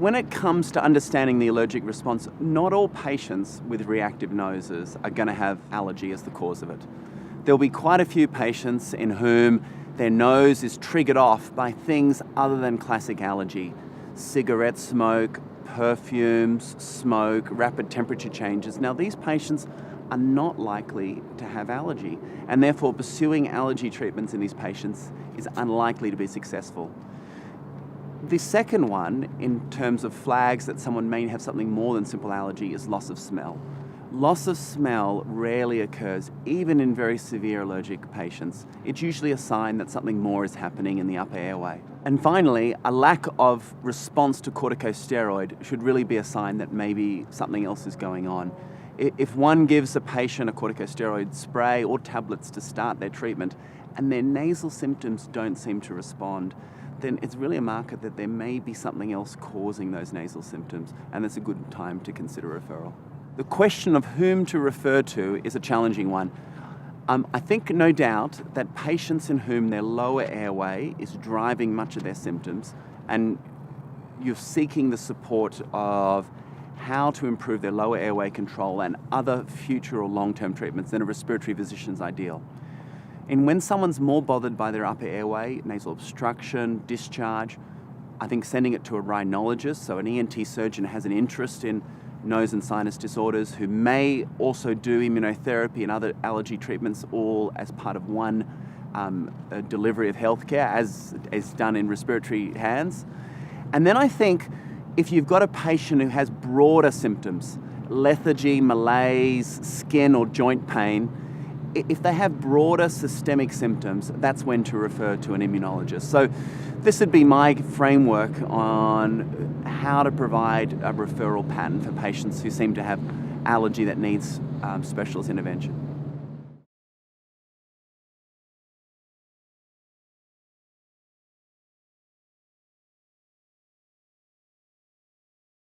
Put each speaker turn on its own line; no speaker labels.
When it comes to understanding the allergic response, not all patients with reactive noses are going to have allergy as the cause of it. There'll be quite a few patients in whom their nose is triggered off by things other than classic allergy. Cigarette smoke, perfumes, smoke, rapid temperature changes. Now, these patients are not likely to have allergy, and therefore pursuing allergy treatments in these patients is unlikely to be successful. The second one, in terms of flags that someone may have something more than simple allergy, is loss of smell. Loss of smell rarely occurs, even in very severe allergic patients. It's usually a sign that something more is happening in the upper airway. And finally, a lack of response to corticosteroid should really be a sign that maybe something else is going on. If one gives a patient a corticosteroid spray or tablets to start their treatment and their nasal symptoms don't seem to respond, then it's really a marker that there may be something else causing those nasal symptoms, and it's a good time to consider referral. The question of whom to refer to is a challenging one. I think no doubt that patients in whom their lower airway is driving much of their symptoms, and you're seeking the support of how to improve their lower airway control and other future or long-term treatments, then a respiratory physician is ideal. And when someone's more bothered by their upper airway, nasal obstruction, discharge, I think sending it to a rhinologist, so an ENT surgeon has an interest in nose and sinus disorders, who may also do immunotherapy and other allergy treatments all as part of one delivery of healthcare, as is done in respiratory hands. And then I think if you've got a patient who has broader symptoms, lethargy, malaise, skin or joint pain, if they have broader systemic symptoms, that's when to refer to an immunologist. So this would be my framework on how to provide a referral pattern for patients who seem to have allergy that needs specialist intervention.